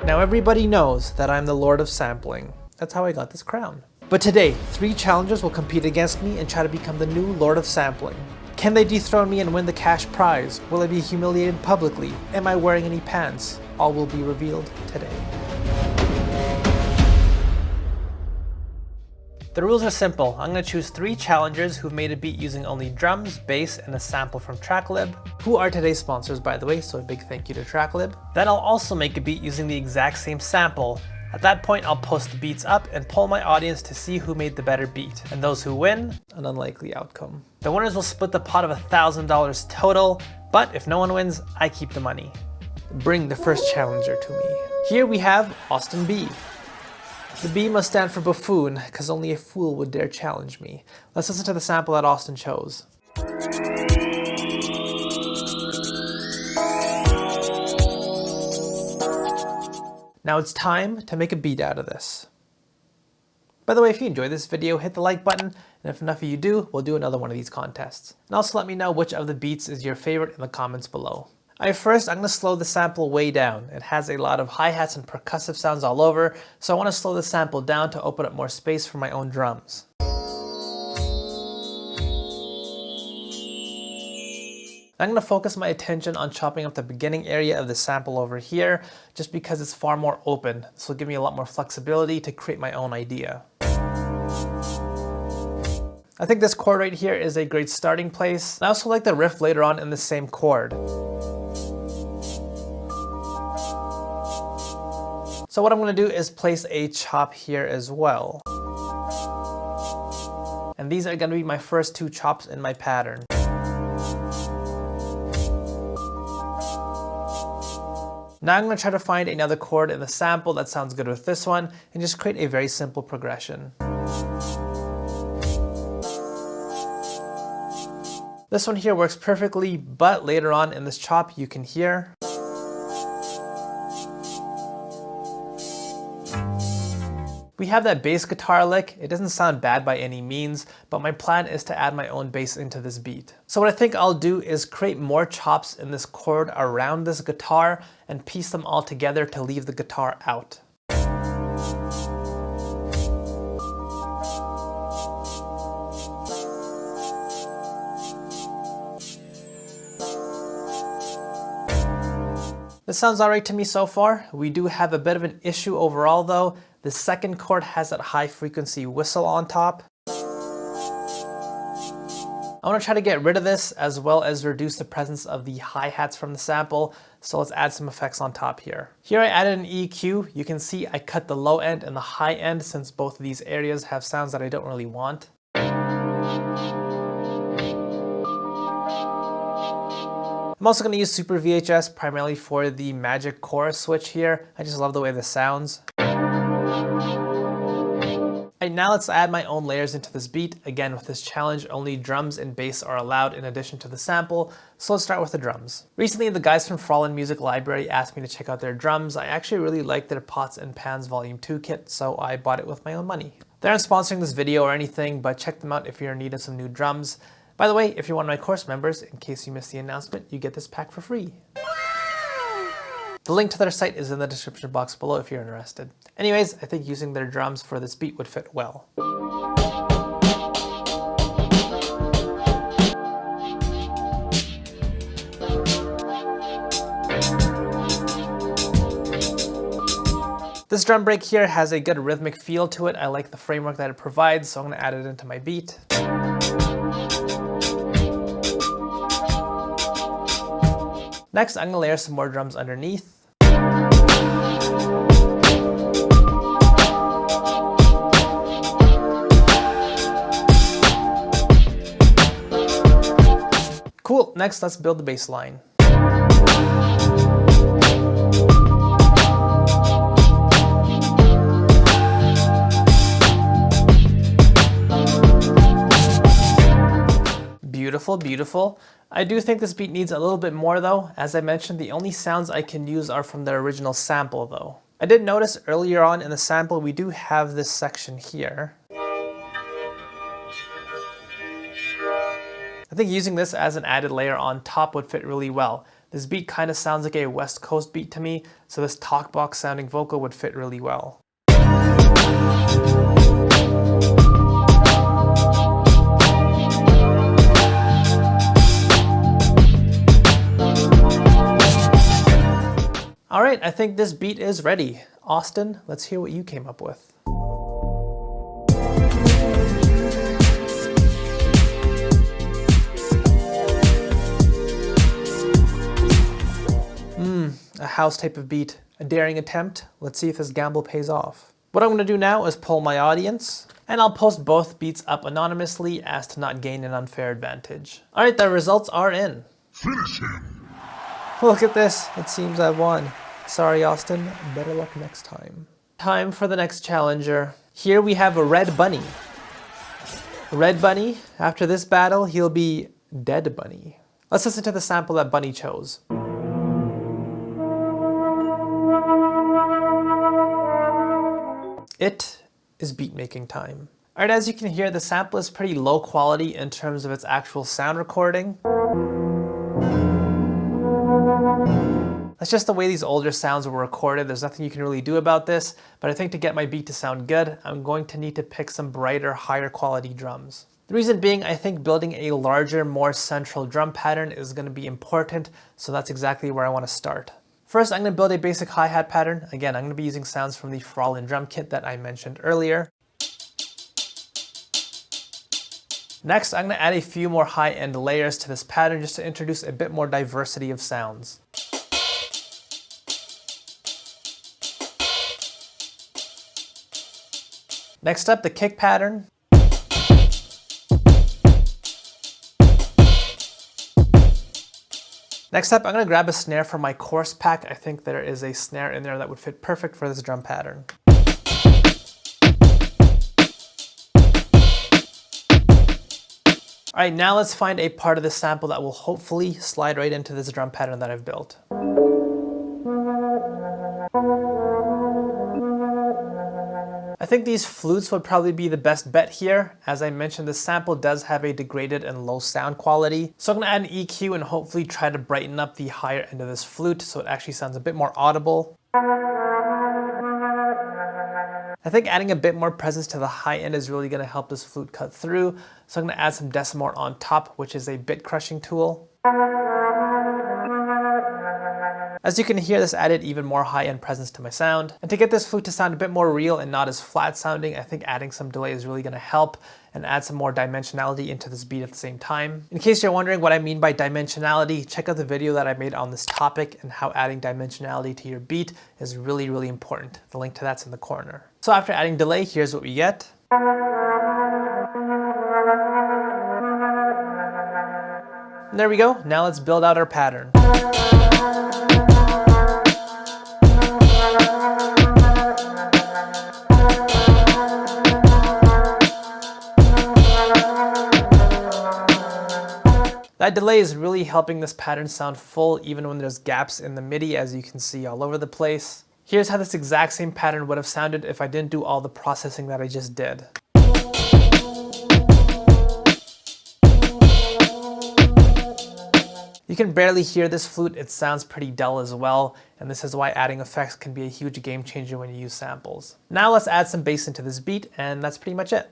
Now everybody knows that I'm the Lord of Sampling. That's how I got this crown. But today, 3 challengers will compete against me and try to become the new Lord of Sampling. Can they dethrone me and win the cash prize? Will I be humiliated publicly? Am I wearing any pants? All will be revealed today. The rules are simple. I'm going to choose 3 challengers who've made a beat using only drums, bass, and a sample from Tracklib, who are today's sponsors by the way, so a big thank you to Tracklib. Then I'll also make a beat using the exact same sample. At that point, I'll post the beats up and poll my audience to see who made the better beat. And those who win, an unlikely outcome. The winners will split the pot of $1,000 total, but if no one wins, I keep the money. Bring the first challenger to me. Here we have Austin B. The B must stand for buffoon, because only a fool would dare challenge me. Let's listen to the sample that Austin chose. Now it's time to make a beat out of this. By the way, if you enjoyed this video, hit the like button, and if enough of you do, we'll do another one of these contests. And also let me know which of the beats is your favorite in the comments below. First, I'm going to slow the sample way down. It has a lot of hi-hats and percussive sounds all over, so I want to slow the sample down to open up more space for my own drums. I'm going to focus my attention on chopping up the beginning area of the sample over here, just because it's far more open. This will give me a lot more flexibility to create my own idea. I think this chord right here is a great starting place. I also like the riff later on in the same chord. So what I'm going to do is place a chop here as well. And these are going to be my first 2 chops in my pattern. Now I'm going to try to find another chord in the sample that sounds good with this one and just create a very simple progression. This one here works perfectly, but later on in this chop you can hear we have that bass guitar lick. It doesn't sound bad by any means, but my plan is to add my own bass into this beat. So what I think I'll do is create more chops in this chord around this guitar and piece them all together to leave the guitar out. This sounds alright to me so far. We do have a bit of an issue overall though. The second chord has that high frequency whistle on top. I want to try to get rid of this as well as reduce the presence of the hi-hats from the sample, so let's add some effects on top here. Here I added an EQ. You can see I cut the low end and the high end since both of these areas have sounds that I don't really want. I'm also going to use Super VHS primarily for the magic chorus switch here. I just love the way this sounds. Alright, now let's add my own layers into this beat. Again, with this challenge, only drums and bass are allowed in addition to the sample, so let's start with the drums. Recently, the guys from Frolin Music Library asked me to check out their drums. I actually really like their Pots and Pans Volume 2 kit, so I bought it with my own money. They aren't sponsoring this video or anything, but check them out if you're in need of some new drums. By the way, if you're one of my course members, in case you missed the announcement, you get this pack for free. The link to their site is in the description box below if you're interested. Anyways, I think using their drums for this beat would fit well. This drum break here has a good rhythmic feel to it. I like the framework that it provides, so I'm going to add it into my beat. Next, I'm going to layer some more drums underneath. Cool, next let's build the bass line. Beautiful, beautiful. I do think this beat needs a little bit more though. As I mentioned, the only sounds I can use are from the original sample though. I did notice earlier on in the sample we do have this section here. I think using this as an added layer on top would fit really well. This beat kind of sounds like a West Coast beat to me, so this talk box sounding vocal would fit really well. Alright, I think this beat is ready. Austin, let's hear what you came up with. A house type of beat. A daring attempt. Let's see if this gamble pays off. What I'm going to do now is poll my audience, and I'll post both beats up anonymously as to not gain an unfair advantage. Alright, the results are in. Finish him! Look at this, it seems I've won. Sorry Austin, better luck next time. Time for the next challenger. Here we have a Red Bunny. Red Bunny, after this battle, he'll be Dead Bunny. Let's listen to the sample that Bunny chose. It is beat making time. Alright, as you can hear, the sample is pretty low quality in terms of its actual sound recording. That's just the way these older sounds were recorded. There's nothing you can really do about this, but I think to get my beat to sound good, I'm going to need to pick some brighter, higher quality drums. The reason being, I think building a larger, more central drum pattern is going to be important, so that's exactly where I want to start. First, I'm going to build a basic hi-hat pattern. Again, I'm going to be using sounds from the Frolin drum kit that I mentioned earlier. Next, I'm going to add a few more high-end layers to this pattern just to introduce a bit more diversity of sounds. Next up, the kick pattern. Next up, I'm going to grab a snare from my course pack. I think there is a snare in there that would fit perfect for this drum pattern. Alright, now let's find a part of the sample that will hopefully slide right into this drum pattern that I've built. I think these flutes would probably be the best bet here. As I mentioned, this sample does have a degraded and low sound quality. So I'm going to add an EQ and hopefully try to brighten up the higher end of this flute so it actually sounds a bit more audible. I think adding a bit more presence to the high end is really going to help this flute cut through. So I'm going to add some decimort on top, which is a bit crushing tool. As you can hear, this added even more high-end presence to my sound. And to get this flute to sound a bit more real and not as flat sounding, I think adding some delay is really going to help and add some more dimensionality into this beat at the same time. In case you're wondering what I mean by dimensionality, check out the video that I made on this topic and how adding dimensionality to your beat is really, really important. The link to that's in the corner. So after adding delay, here's what we get. And there we go. Now let's build out our pattern. That delay is really helping this pattern sound full even when there's gaps in the MIDI, as you can see all over the place. Here's how this exact same pattern would have sounded if I didn't do all the processing that I just did. You can barely hear this flute, it sounds pretty dull as well, and this is why adding effects can be a huge game changer when you use samples. Now let's add some bass into this beat, and that's pretty much it.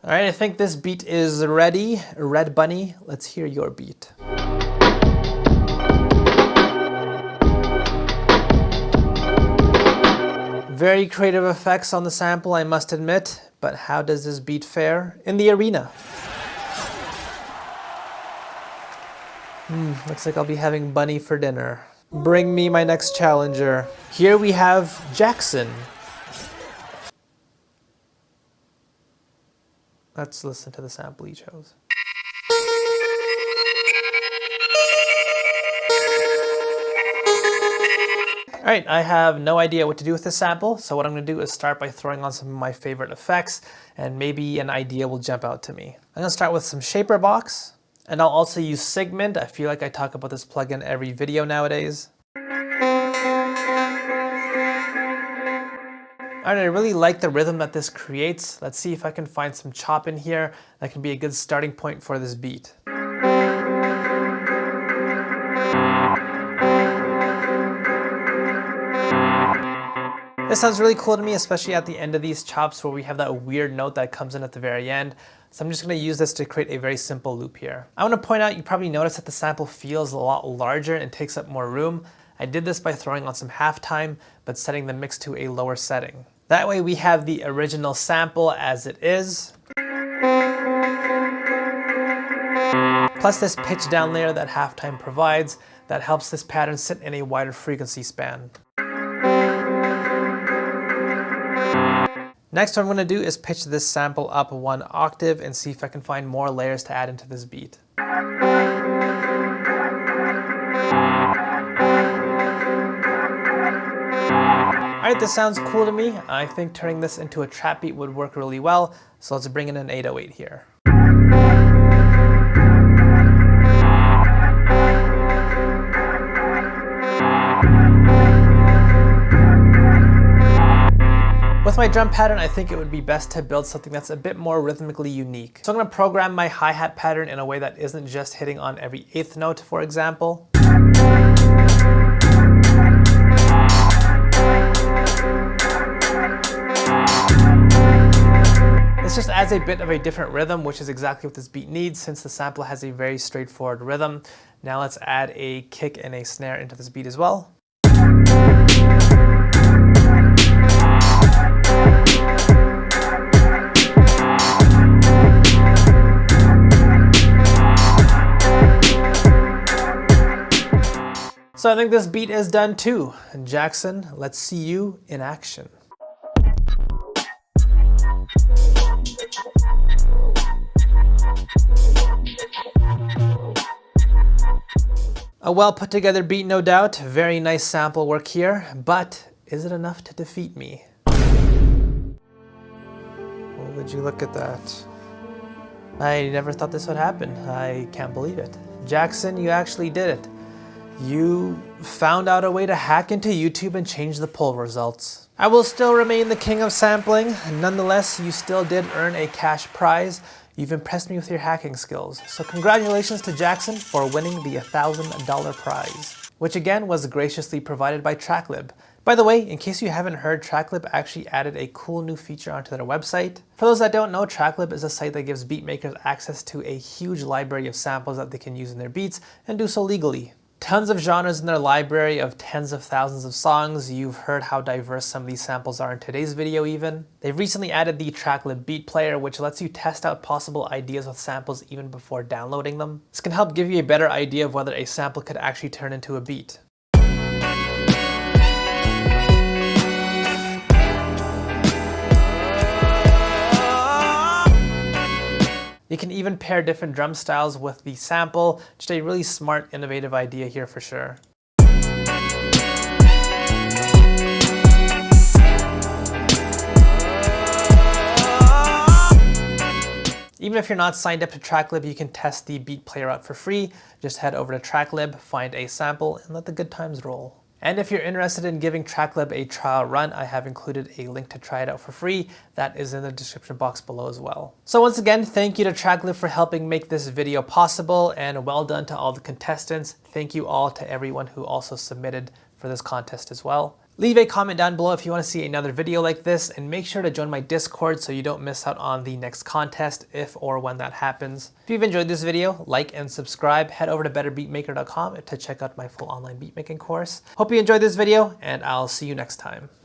Alright, I think this beat is ready. Red Bunny, let's hear your beat. Very creative effects on the sample, I must admit, but how does this beat fare in the arena? Looks like I'll be having Bunny for dinner. Bring me my next challenger. Here we have Jackson. Let's listen to the sample he chose. Alright, I have no idea what to do with this sample, so what I'm going to do is start by throwing on some of my favorite effects, and maybe an idea will jump out to me. I'm going to start with some Shaper Box, and I'll also use Segment. I feel like I talk about this plugin every video nowadays. Alright, I really like the rhythm that this creates. Let's see if I can find some chop in here that can be a good starting point for this beat. This sounds really cool to me, especially at the end of these chops where we have that weird note that comes in at the very end. So I'm just going to use this to create a very simple loop here. I want to point out, you probably noticed that the sample feels a lot larger and takes up more room. I did this by throwing on some halftime, but setting the mix to a lower setting. That way we have the original sample as it is, plus this pitch down layer that halftime provides that helps this pattern sit in a wider frequency span. Next, what I'm going to do is pitch this sample up 1 octave and see if I can find more layers to add into this beat. Alright, this sounds cool to me. I think turning this into a trap beat would work really well, so let's bring in an 808 here. With my drum pattern, I think it would be best to build something that's a bit more rhythmically unique. So I'm going to program my hi-hat pattern in a way that isn't just hitting on every 8th note, for example. This just adds a bit of a different rhythm, which is exactly what this beat needs since the sample has a very straightforward rhythm. Now let's add a kick and a snare into this beat as well. So I think this beat is done too. And Jackson, let's see you in action. A well put together beat, no doubt. Very nice sample work here, but is it enough to defeat me? Well, would you look at that? I never thought this would happen. I can't believe it. Jackson, you actually did it. You found out a way to hack into YouTube and change the poll results. I will still remain the king of sampling. Nonetheless, you still did earn a cash prize. You've impressed me with your hacking skills. So congratulations to Jackson for winning the $1,000 prize, which again was graciously provided by TrackLib. By the way, in case you haven't heard, TrackLib actually added a cool new feature onto their website. For those that don't know, TrackLib is a site that gives beatmakers access to a huge library of samples that they can use in their beats and do so legally. Tons of genres in their library of tens of thousands of songs. You've heard how diverse some of these samples are in today's video even. They've recently added the TrackLib Beat Player, which lets you test out possible ideas with samples even before downloading them. This can help give you a better idea of whether a sample could actually turn into a beat. You can even pair different drum styles with the sample. Just a really smart, innovative idea here for sure. Even if you're not signed up to TrackLib, you can test the Beat Player out for free. Just head over to TrackLib, find a sample, and let the good times roll. And if you're interested in giving TrackLib a trial run, I have included a link to try it out for free. That is in the description box below as well. So once again, thank you to TrackLib for helping make this video possible, and well done to all the contestants. Thank you all to everyone who also submitted for this contest as well. Leave a comment down below if you want to see another video like this, and make sure to join my Discord so you don't miss out on the next contest if or when that happens. If you've enjoyed this video, like and subscribe. Head over to betterbeatmaker.com to check out my full online beatmaking course. Hope you enjoyed this video, and I'll see you next time.